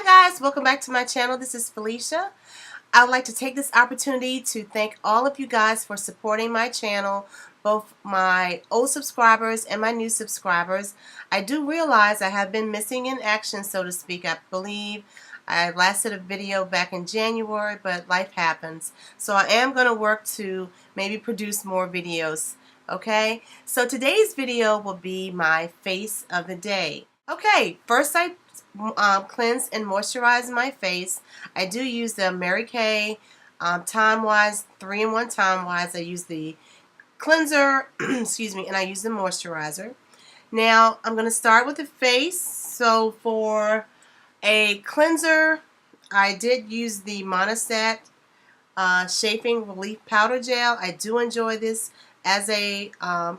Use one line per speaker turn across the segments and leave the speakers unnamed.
Hi guys, welcome back to my channel. This is Felicia. I would like to take this opportunity to thank all of you guys for supporting my channel, both my old subscribers and my new subscribers. I do realize I have been missing in action, so to speak. I believe I last did a video back in January, but life happens. So I am going to work to maybe produce more videos. Okay, so today's video will be my face of the day. Okay, first I cleanse and moisturize my face. I do use the Mary Kay Time Wise 3-in-1 Time Wise. I use the cleanser, excuse me, and I use the moisturizer. Now I'm going to start with the face. So for a cleanser, I did use the Monostat Shaping Relief Powder Gel. I do enjoy this as a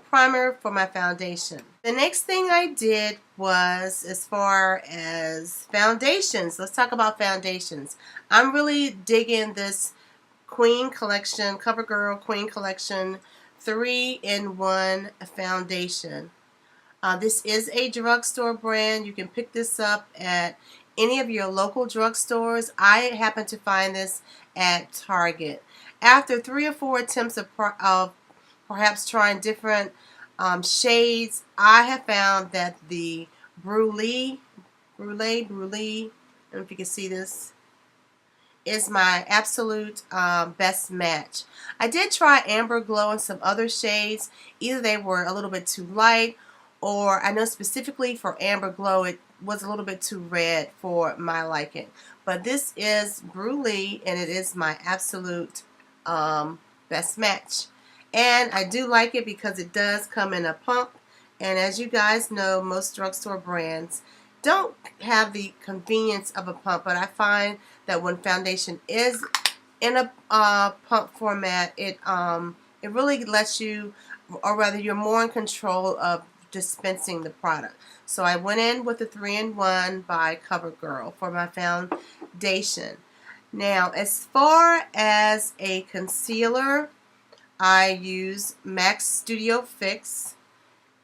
primer for my foundation. The next thing I did was, as far as foundations, let's talk about foundations. I'm really digging this Queen Collection, CoverGirl Queen Collection 3-in-1 foundation. This is a drugstore brand. You can pick this up at any of your local drugstores. I happen to find this at Target. After 3 or 4 attempts of perhaps trying different shades, I have found that the Brulee, I don't know if you can see this, is my absolute best match. I did try Amber Glow and some other shades. Either they were a little bit too light, or I know specifically for Amber Glow it was a little bit too red for my liking. But this is Brulee, and it is my absolute best match. And I do like it because it does come in a pump. And as you guys know, most drugstore brands don't have the convenience of a pump. But I find that when foundation is in a pump format, it really lets you, or rather you're more in control of dispensing the product. So I went in with the 3-in-1 by CoverGirl for my foundation. Now, as far as a concealer, I use MAC Studio Fix,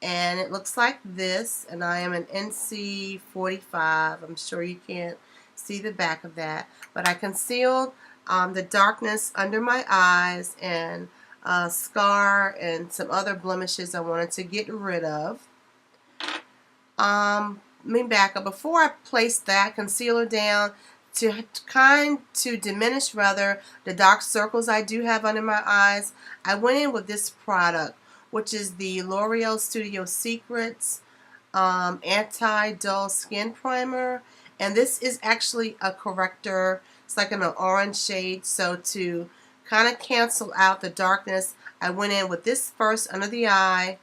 and it looks like this, and I am an NC 45. I'm sure you can't see the back of that, but I concealed the darkness under my eyes and scar and some other blemishes I wanted to get rid of. Let me back up. Before I placed that concealer down, to diminish rather the dark circles I do have under my eyes, I went in with this product, which is the L'Oreal Studio Secrets Anti-Dull Skin Primer. And this is actually a corrector. It's like an orange shade. So to kind of cancel out the darkness, I went in with this first under the eye,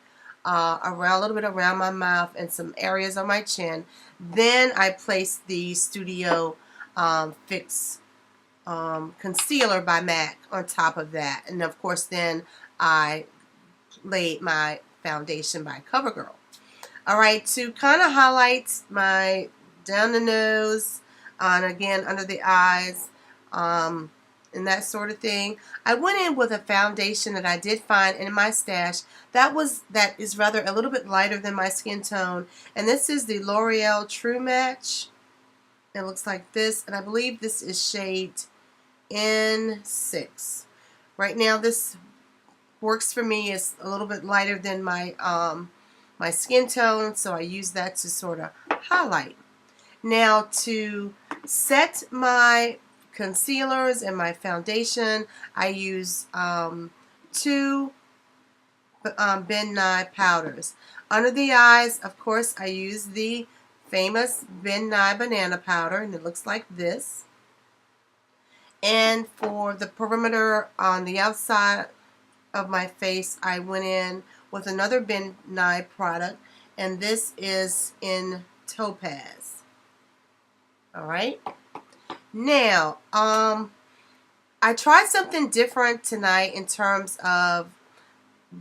around a little bit around my mouth and some areas on my chin. Then I placed the Studio Fix concealer by MAC on top of that, and of course then I laid my foundation by CoverGirl. Alright, to kind of highlight my down the nose and again under the eyes and that sort of thing, I went in with a foundation that I did find in my stash that is rather a little bit lighter than my skin tone, and this is the L'Oreal True Match. It looks like this, and I believe this is shade N6. Right now this works for me. It's a little bit lighter than my my skin tone, so I use that to sort of highlight. Now to set my concealers and my foundation, I use 2 Ben Nye powders. Under the eyes, of course, I use the famous Ben Nye banana powder, and it looks like this. And for the perimeter on the outside of my face, I went in with another Ben Nye product, and this is in Topaz. Alright. Now, I tried something different tonight in terms of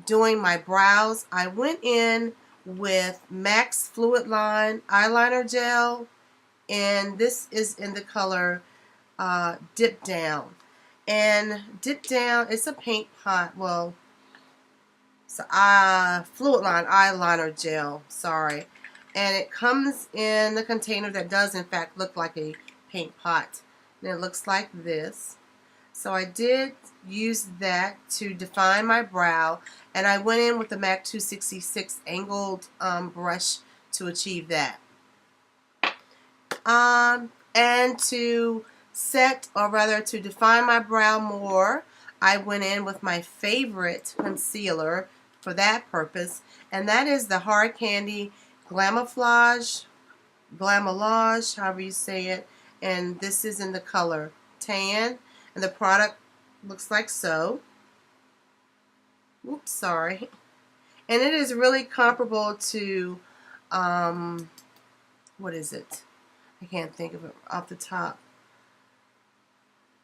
doing my brows. I went in with MAC's Fluid Line Eyeliner Gel, and this is in the color Dip Down. And Dip Down, it's a paint pot, well, it's a Fluid Line Eyeliner Gel, sorry. And it comes in a container that does in fact look like a paint pot. And it looks like this. So I did use that to define my brow, and I went in with the MAC 266 angled brush to achieve that. And to set, or rather to define my brow more, I went in with my favorite concealer for that purpose, and that is the Hard Candy Glamouflage, however you say it, and this is in the color tan, and the product looks like so. Oops, sorry. And it is really comparable to, what is it? I can't think of it off the top.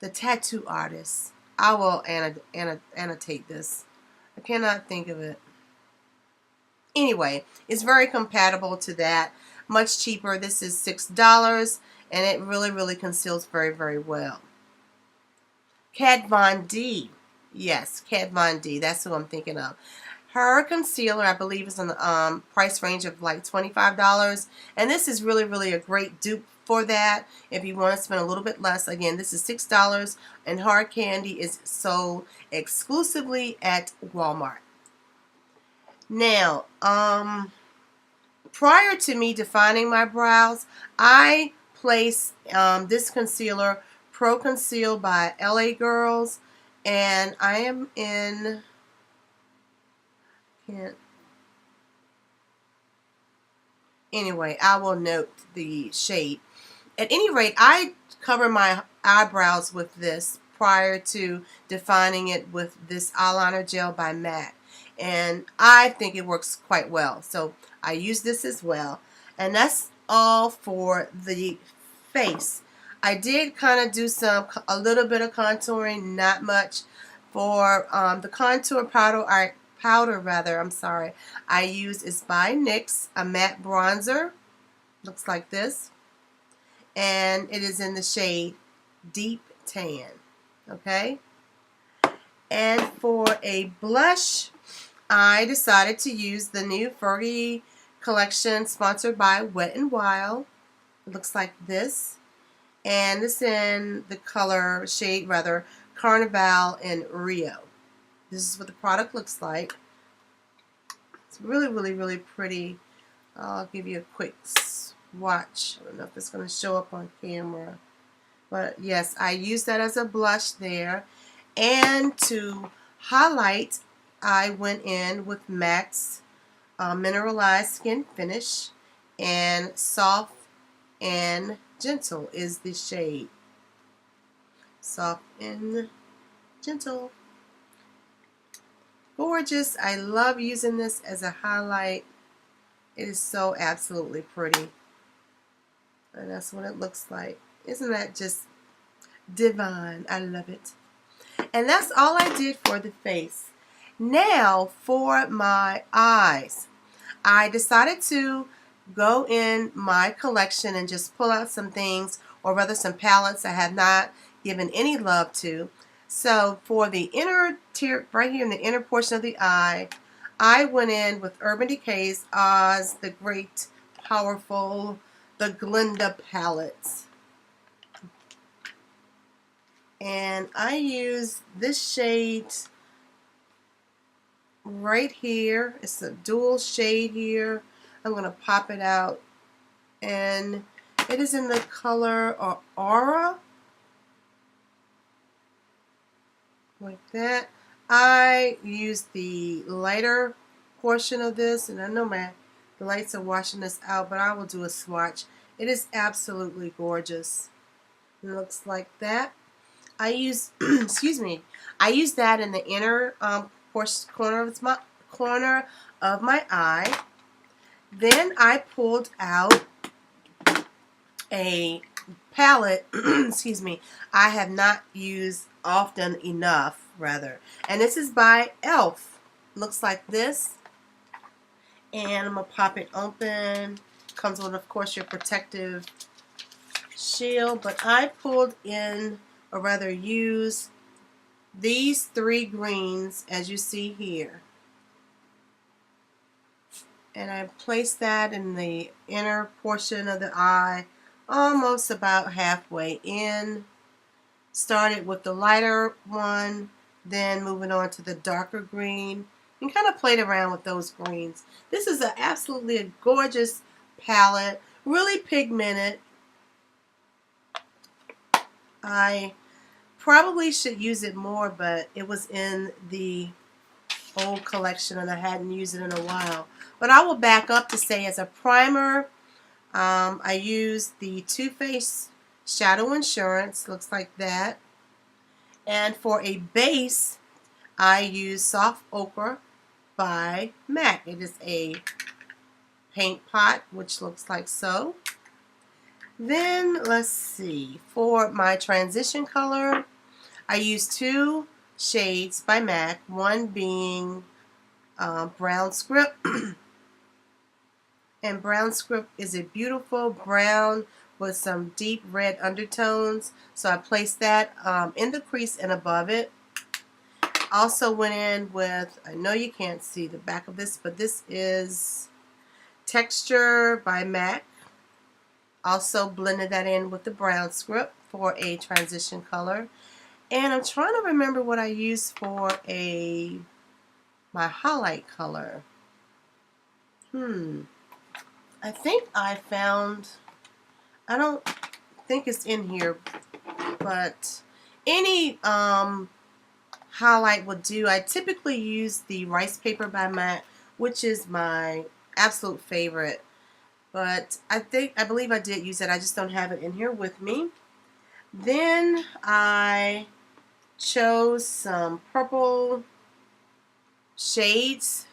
The Tattoo Artist. I will annotate this. I cannot think of it. Anyway, it's very compatible to that. Much cheaper. This is $6, and it really conceals very well. Kat Von D. Yes, Kat Von D. That's who I'm thinking of. Her concealer, I believe, is in the price range of like $25. And this is really a great dupe for that if you want to spend a little bit less. Again, this is $6, and Hard Candy is sold exclusively at Walmart. Now, prior to me defining my brows, I place this concealer, Pro Conceal by LA Girls, and I am in, anyway, I will note the shade. At any rate, I cover my eyebrows with this prior to defining it with this eyeliner gel by MAC, and I think it works quite well, so I use this as well. And that's all for the face. I did kind of do a little bit of contouring, not much. For the contour powder, I use is by NYX, a matte bronzer. Looks like this. And it is in the shade Deep Tan. Okay? And for a blush, I decided to use the new Fergie collection sponsored by Wet n Wild. It looks like this. And this is in the color shade Carnival in Rio. This is what the product looks like. It's really pretty. I'll give you a quick swatch. I don't know if it's going to show up on camera, but yes, I use that as a blush there. And to highlight, I went in with MAC's Mineralized Skin Finish, and Soft and Gentle is the shade. Soft and Gentle. Gorgeous. I love using this as a highlight. It is so absolutely pretty. And that's what it looks like. Isn't that just divine? I love it. And that's all I did for the face. Now for my eyes. I decided to go in my collection and just pull out some things, or rather some palettes I have not given any love to. So for the inner tier, right here in the inner portion of the eye, I went in with Urban Decay's Oz, the Great Powerful, the Glinda palettes. And I use this shade right here. It's a dual shade here. I'm going to pop it out. And it is in the color Aura. Like that. I use the lighter portion of this, and I know the lights are washing this out, but I will do a swatch. It is absolutely gorgeous. It looks like that. I use, excuse me, I use that in the inner corner of my eye. Then I pulled out a palette, excuse me, I have not used often enough, rather. And this is by e.l.f. Looks like this. And I'm going to pop it open. Comes with, of course, your protective shield. But I pulled in, or rather used, these three greens, as you see here. And I placed that in the inner portion of the eye almost about halfway in. Started with the lighter one, then moving on to the darker green, and kind of played around with those greens. This is absolutely a gorgeous palette, really pigmented. I probably should use it more, but it was in the old collection and I hadn't used it in a while. But I will back up to say, as a primer, I used the Too Faced Shadow Insurance, looks like that. And for a base, I use Soft Ochre by MAC. It is a paint pot, which looks like so. Then, let's see, for my transition color, I used two shades by MAC, one being Brown Script. And Brown Script is a beautiful brown with some deep red undertones. So I placed that in the crease and above it. Also went in with, I know you can't see the back of this, but this is Texture by MAC. Also blended that in with the Brown Script for a transition color. And I'm trying to remember what I used for my highlight color. I think I found, I don't think it's in here, but any highlight will do. I typically use the Rice Paper by MAC, which is my absolute favorite. But I believe I did use it. I just don't have it in here with me. Then I chose some purple shades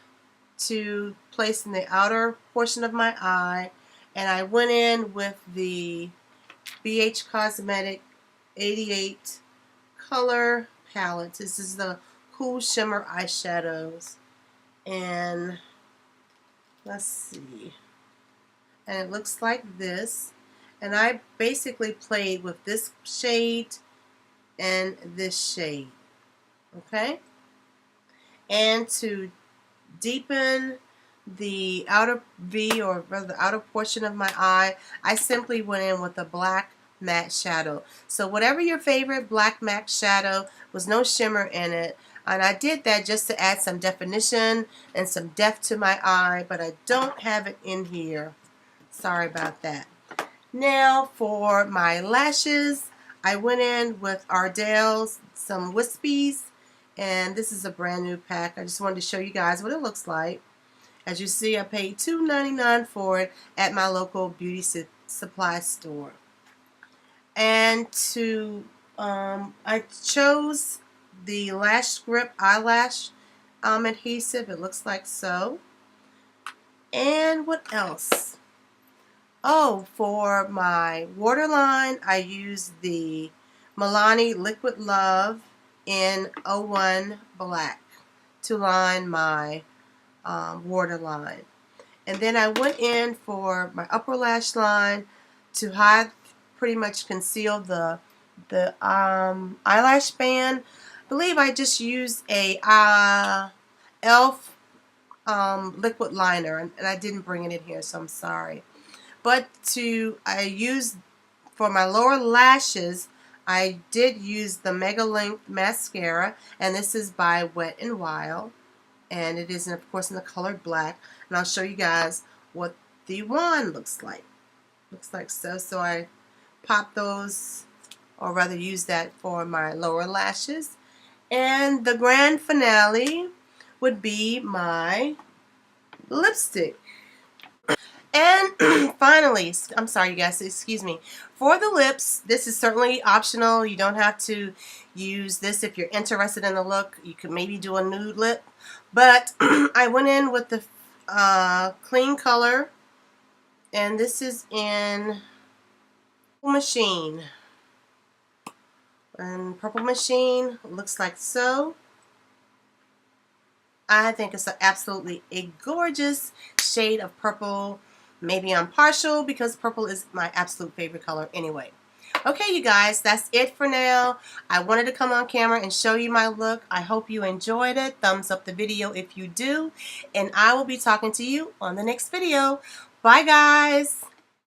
to place in the outer portion of my eye, and I went in with the BH Cosmetic 88 color palette. This is the Cool Shimmer eyeshadows, and let's see, and it looks like this. And I basically played with this shade and this shade, okay? And to deepen the outer V, or rather the outer portion of my eye, I simply went in with a black matte shadow. So whatever your favorite black matte shadow, was no shimmer in it, and I did that just to add some definition and some depth to my eye, but I don't have it in here. Sorry about that. Now for my lashes, I went in with Ardell's, some Wispies, and this is a brand new pack. I just wanted to show you guys what it looks like. As you see, I paid $2.99 for it at my local beauty supply store. And I chose the Lash Grip eyelash adhesive. It looks like so. And what else? Oh, for my waterline, I used the Milani Liquid Love in 01 Black to line my waterline. And then I went in for my upper lash line to hide, pretty much conceal the eyelash band. I believe I just used a e.l.f. liquid liner, and I didn't bring it in here, so I'm sorry. But I used for my lower lashes, I did use the Mega Length Mascara, and this is by Wet n Wild, and it is, of course, in the color black. And I'll show you guys what the wand looks like. Looks like so. So I popped those, or rather used that for my lower lashes. And the grand finale would be my lipstick. And finally, I'm sorry you guys, excuse me, for the lips, this is certainly optional. You don't have to use this if you're interested in the look. You could maybe do a nude lip. But I went in with the Clean Color, and this is in Purple Machine. And Purple Machine looks like so. I think it's absolutely a gorgeous shade of purple. Maybe I'm partial because purple is my absolute favorite color anyway. Okay, you guys, that's it for now. I wanted to come on camera and show you my look. I hope you enjoyed it. Thumbs up the video if you do. And I will be talking to you on the next video. Bye, guys.